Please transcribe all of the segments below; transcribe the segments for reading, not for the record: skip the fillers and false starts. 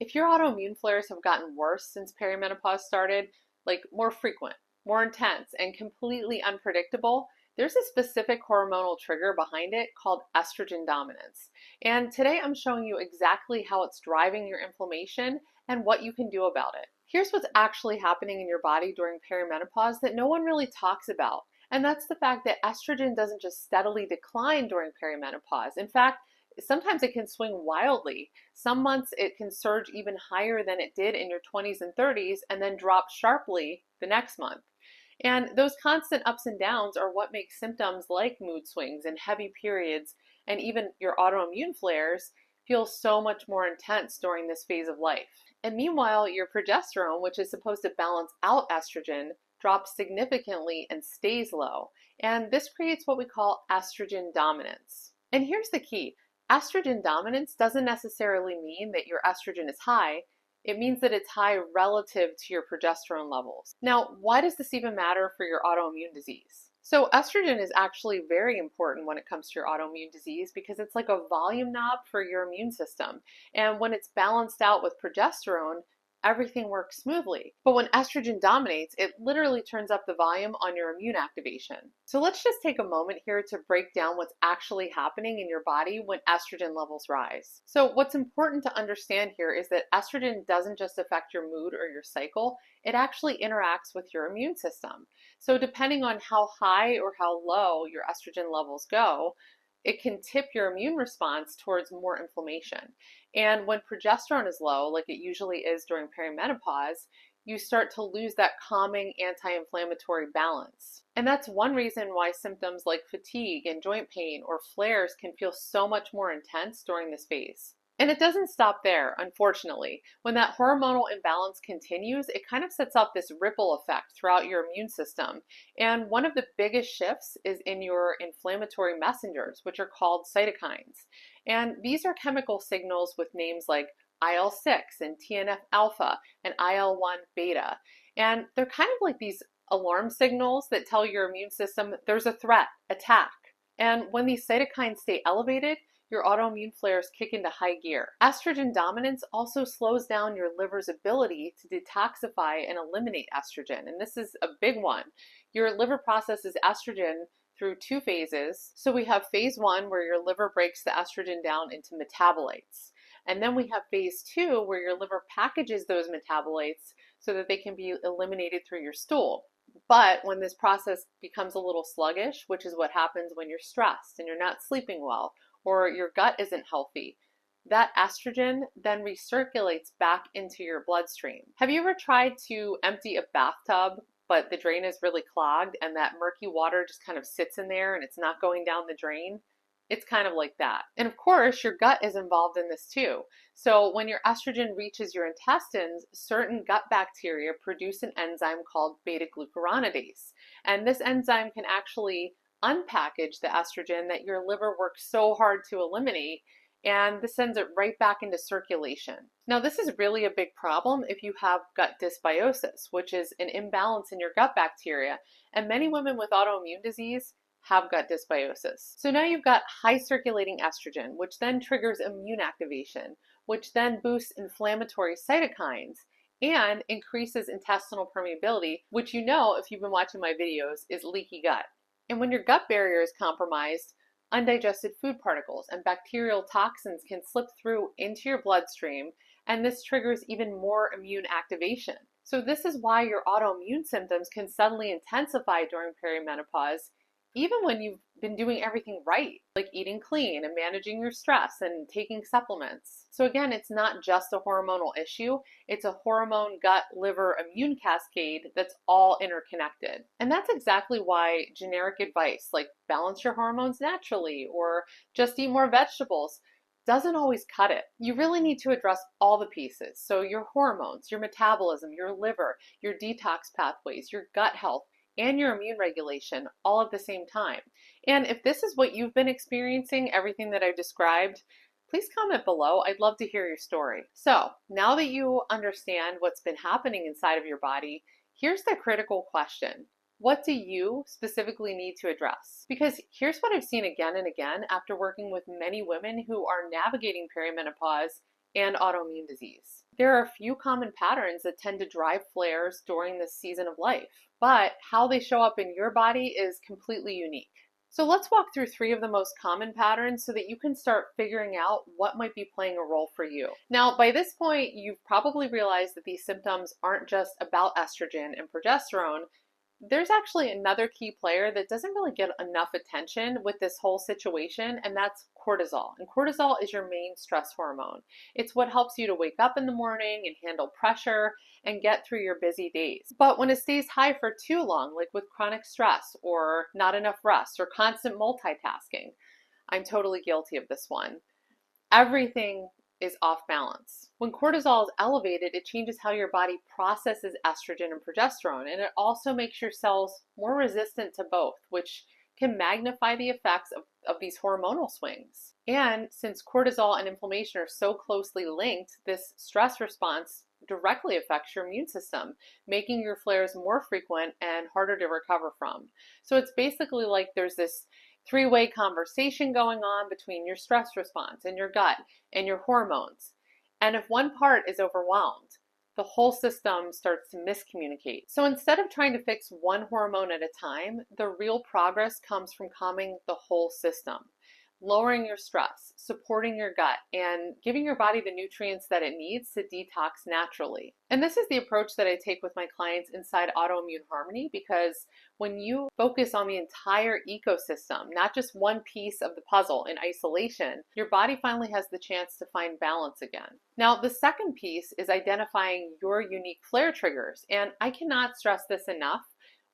If your autoimmune flares have gotten worse since perimenopause started, like more frequent, more intense, and completely unpredictable, there's a specific hormonal trigger behind it called estrogen dominance. And today I'm showing you exactly how it's driving your inflammation and what you can do about it. Here's what's actually happening in your body during perimenopause that no one really talks about. And that's the fact that estrogen doesn't just steadily decline during perimenopause. In fact, sometimes it can swing wildly. Some months it can surge even higher than it did in your 20s and 30s and then drop sharply the next month. And those constant ups and downs are what make symptoms like mood swings and heavy periods and even your autoimmune flares feel so much more intense during this phase of life. And meanwhile, your progesterone, which is supposed to balance out estrogen, drops significantly and stays low. And this creates what we call estrogen dominance. And here's the key. Estrogen dominance doesn't necessarily mean that your estrogen is high. It means that it's high relative to your progesterone levels. Now, why does this even matter for your autoimmune disease? So estrogen is actually very important when it comes to your autoimmune disease because it's like a volume knob for your immune system. And when it's balanced out with progesterone, everything works smoothly. But when estrogen dominates, it literally turns up the volume on your immune activation. So let's just take a moment here to break down what's actually happening in your body when estrogen levels rise. So what's important to understand here is that estrogen doesn't just affect your mood or your cycle, it actually interacts with your immune system. So depending on how high or how low your estrogen levels go, it can tip your immune response towards more inflammation. And when progesterone is low, like it usually is during perimenopause, you start to lose that calming anti-inflammatory balance. And that's one reason why symptoms like fatigue and joint pain or flares can feel so much more intense during this phase. And it doesn't stop there, unfortunately. When that hormonal imbalance continues, it kind of sets off this ripple effect throughout your immune system. And one of the biggest shifts is in your inflammatory messengers, which are called cytokines. And these are chemical signals with names like IL-6 and TNF-alpha and IL-1 beta. And they're kind of like these alarm signals that tell your immune system there's a threat, attack. And when these cytokines stay elevated, your autoimmune flares kick into high gear. Estrogen dominance also slows down your liver's ability to detoxify and eliminate estrogen, and this is a big one. Your liver processes estrogen through two phases. So we have phase one, where your liver breaks the estrogen down into metabolites. And then we have phase two, where your liver packages those metabolites so that they can be eliminated through your stool. But when this process becomes a little sluggish, which is what happens when you're stressed and you're not sleeping well, or your gut isn't healthy, that estrogen then recirculates back into your bloodstream. Have you ever tried to empty a bathtub, but the drain is really clogged and that murky water just kind of sits in there and it's not going down the drain? It's kind of like that. And of course, your gut is involved in this too. So when your estrogen reaches your intestines, certain gut bacteria produce an enzyme called beta-glucuronidase. And this enzyme can actually unpackage the estrogen that your liver works so hard to eliminate, and this sends it right back into circulation. Now, this is really a big problem if you have gut dysbiosis, which is an imbalance in your gut bacteria, and many women with autoimmune disease have gut dysbiosis. So now you've got high circulating estrogen, which then triggers immune activation, which then boosts inflammatory cytokines and increases intestinal permeability, which you know, if you've been watching my videos, is leaky gut. And when your gut barrier is compromised, undigested food particles and bacterial toxins can slip through into your bloodstream, and this triggers even more immune activation. So this is why your autoimmune symptoms can suddenly intensify during perimenopause, even when you've been doing everything right, like eating clean and managing your stress and taking supplements. So again, it's not just a hormonal issue, it's a hormone, gut, liver, immune cascade that's all interconnected. And that's exactly why generic advice like balance your hormones naturally or just eat more vegetables doesn't always cut it. You really need to address all the pieces. So your hormones, your metabolism, your liver, your detox pathways, your gut health, and your immune regulation all at the same time. And if this is what you've been experiencing, everything that I've described, please comment below. I'd love to hear your story. So now that you understand what's been happening inside of your body, here's the critical question. What do you specifically need to address? Because here's what I've seen again and again after working with many women who are navigating perimenopause and autoimmune disease. There are a few common patterns that tend to drive flares during this season of life, but how they show up in your body is completely unique. So let's walk through 3 of the most common patterns so that you can start figuring out what might be playing a role for you. Now, by this point, you've probably realized that these symptoms aren't just about estrogen and progesterone. There's actually another key player that doesn't really get enough attention with this whole situation, and that's cortisol. And cortisol is your main stress hormone. It's what helps you to wake up in the morning and handle pressure and get through your busy days. But when it stays high for too long, like with chronic stress or not enough rest or constant multitasking, I'm totally guilty of this one. Everything is off balance. When cortisol is elevated, it changes how your body processes estrogen and progesterone, and it also makes your cells more resistant to both, which can magnify the effects of these hormonal swings. And since cortisol and inflammation are so closely linked, this stress response directly affects your immune system, making your flares more frequent and harder to recover from. So it's basically like there's this 3-way conversation going on between your stress response and your gut and your hormones. And if one part is overwhelmed, the whole system starts to miscommunicate. So instead of trying to fix one hormone at a time, the real progress comes from calming the whole system, lowering your stress, supporting your gut, and giving your body the nutrients that it needs to detox naturally. And this is the approach that I take with my clients inside Autoimmune Harmony, because when you focus on the entire ecosystem, not just one piece of the puzzle in isolation, your body finally has the chance to find balance again. Now, the second piece is identifying your unique flare triggers, and I cannot stress this enough.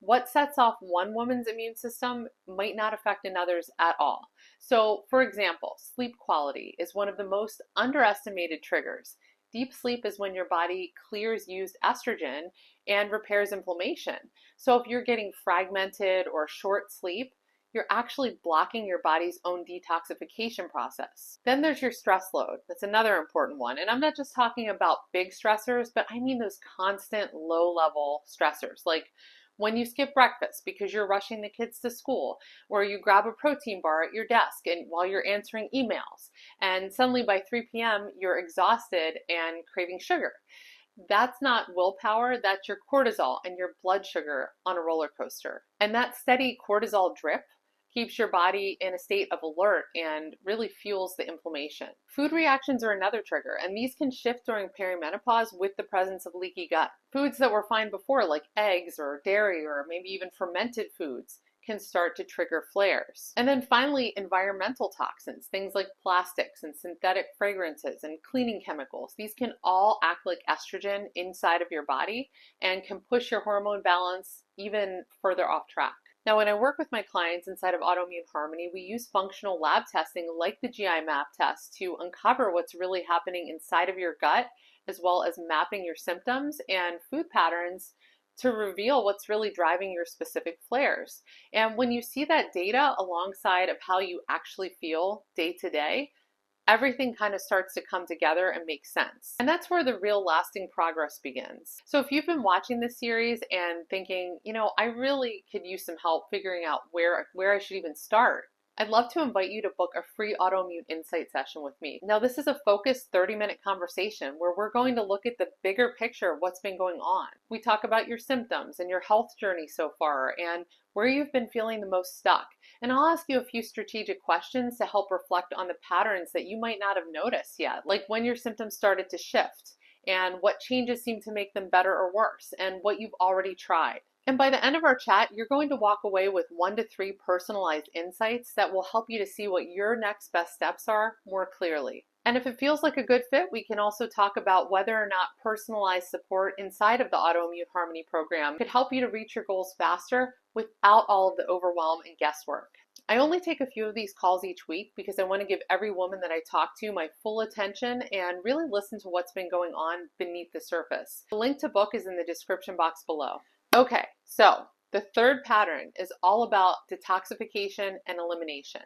What sets off one woman's immune system might not affect another's at all. So, for example, sleep quality is one of the most underestimated triggers. Deep sleep is when your body clears used estrogen and repairs inflammation. So if you're getting fragmented or short sleep, you're actually blocking your body's own detoxification process. Then there's your stress load. That's another important one. And I'm not just talking about big stressors, but I mean those constant low-level stressors, like when you skip breakfast because you're rushing the kids to school, or you grab a protein bar at your desk and while you're answering emails, and suddenly by 3 p.m. you're exhausted and craving sugar. That's not willpower, that's your cortisol and your blood sugar on a roller coaster. And that steady cortisol drip keeps your body in a state of alert and really fuels the inflammation. Food reactions are another trigger, and these can shift during perimenopause with the presence of leaky gut. Foods that were fine before, like eggs or dairy or maybe even fermented foods, can start to trigger flares. And then finally, environmental toxins, things like plastics and synthetic fragrances and cleaning chemicals. These can all act like estrogen inside of your body and can push your hormone balance even further off track. Now, when I work with my clients inside of Autoimmune Harmony, we use functional lab testing like the GI map test to uncover what's really happening inside of your gut, as well as mapping your symptoms and food patterns to reveal what's really driving your specific flares. And when you see that data alongside of how you actually feel day to day, everything kind of starts to come together and make sense. And that's where the real lasting progress begins. So if you've been watching this series and thinking, I really could use some help figuring out where I should even start, I'd love to invite you to book a free autoimmune insight session with me. Now, this is a focused 30-minute conversation where we're going to look at the bigger picture of what's been going on. We talk about your symptoms and your health journey so far and where you've been feeling the most stuck. And I'll ask you a few strategic questions to help reflect on the patterns that you might not have noticed yet, like when your symptoms started to shift and what changes seem to make them better or worse and what you've already tried. And by the end of our chat, you're going to walk away with 1 to 3 personalized insights that will help you to see what your next best steps are more clearly. And if it feels like a good fit, we can also talk about whether or not personalized support inside of the Autoimmune Harmony program could help you to reach your goals faster without all of the overwhelm and guesswork. I only take a few of these calls each week because I want to give every woman that I talk to my full attention and really listen to what's been going on beneath the surface. The link to book is in the description box below. Okay, so the third pattern is all about detoxification and elimination.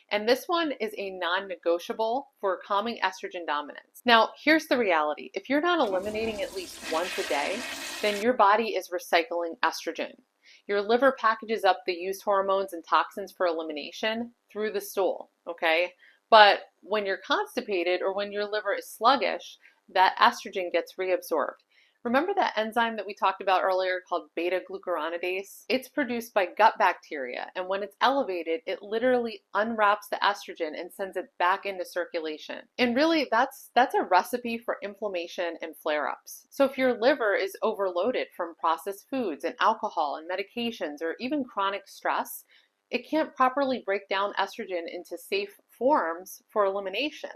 And this one is a non-negotiable for calming estrogen dominance. Now, here's the reality. If you're not eliminating at least once a day, then your body is recycling estrogen. Your liver packages up the used hormones and toxins for elimination through the stool, okay? But when you're constipated or when your liver is sluggish, that estrogen gets reabsorbed. Remember that enzyme that we talked about earlier called beta-glucuronidase? It's produced by gut bacteria, and when it's elevated, it literally unwraps the estrogen and sends it back into circulation. And really, that's a recipe for inflammation and flare-ups. So if your liver is overloaded from processed foods and alcohol and medications or even chronic stress, it can't properly break down estrogen into safe forms for elimination.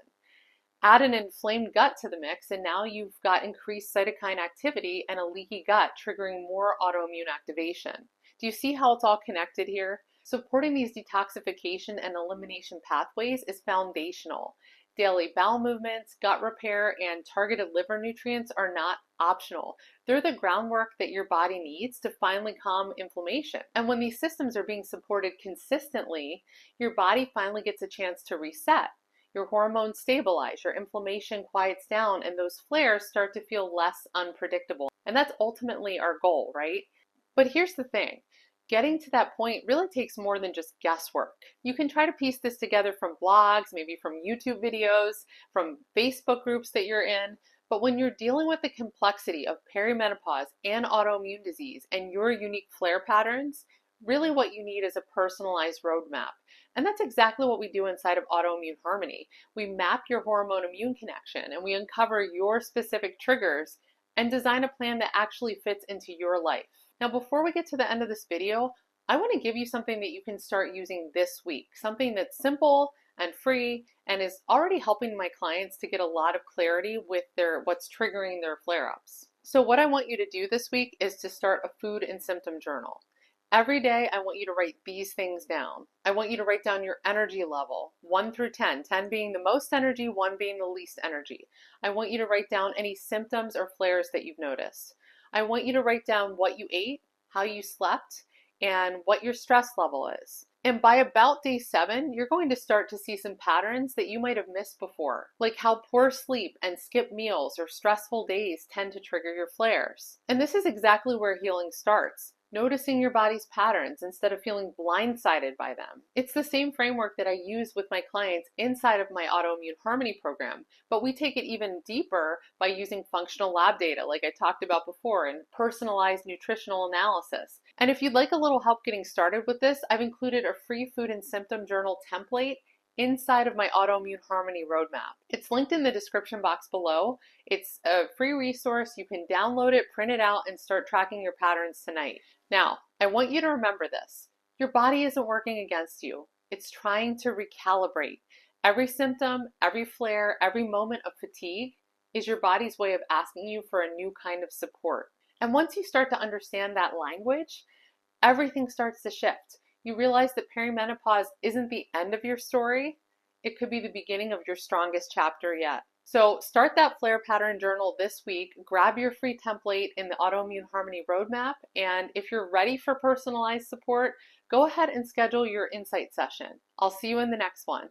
Add an inflamed gut to the mix, and now you've got increased cytokine activity and a leaky gut, triggering more autoimmune activation. Do you see how it's all connected here? Supporting these detoxification and elimination pathways is foundational. Daily bowel movements, gut repair, and targeted liver nutrients are not optional. They're the groundwork that your body needs to finally calm inflammation. And when these systems are being supported consistently, your body finally gets a chance to reset. Your hormones stabilize, your inflammation quiets down, and those flares start to feel less unpredictable. And that's ultimately our goal, right? But here's the thing. Getting to that point really takes more than just guesswork. You can try to piece this together from blogs, maybe from YouTube videos, from Facebook groups that you're in. But when you're dealing with the complexity of perimenopause and autoimmune disease and your unique flare patterns, really what you need is a personalized roadmap. And that's exactly what we do inside of Autoimmune Harmony. We map your hormone-immune connection and we uncover your specific triggers and design a plan that actually fits into your life. Now, before we get to the end of this video, I want to give you something that you can start using this week, something that's simple and free and is already helping my clients to get a lot of clarity with what's triggering their flare-ups. So what I want you to do this week is to start a food and symptom journal. Every day, I want you to write these things down. I want you to write down your energy level, 1 through 10, 10 being the most energy, 1 being the least energy. I want you to write down any symptoms or flares that you've noticed. I want you to write down what you ate, how you slept, and what your stress level is. And by about day 7, you're going to start to see some patterns that you might have missed before, like how poor sleep and skipped meals or stressful days tend to trigger your flares. And this is exactly where healing starts. Noticing your body's patterns instead of feeling blindsided by them. It's the same framework that I use with my clients inside of my Autoimmune Harmony program, but we take it even deeper by using functional lab data like I talked about before and personalized nutritional analysis. And if you'd like a little help getting started with this, I've included a free food and symptom journal template inside of my Autoimmune Harmony roadmap. It's linked in the description box below. It's a free resource. You can download it, print it out, and start tracking your patterns tonight. Now, I want you to remember this. Your body isn't working against you. It's trying to recalibrate. Every symptom, every flare, every moment of fatigue is your body's way of asking you for a new kind of support. And once you start to understand that language, everything starts to shift. You realize that perimenopause isn't the end of your story. It could be the beginning of your strongest chapter yet. So start that flare pattern journal this week, grab your free template in the Autoimmune Harmony roadmap, and if you're ready for personalized support, go ahead and schedule your insight session. I'll see you in the next one.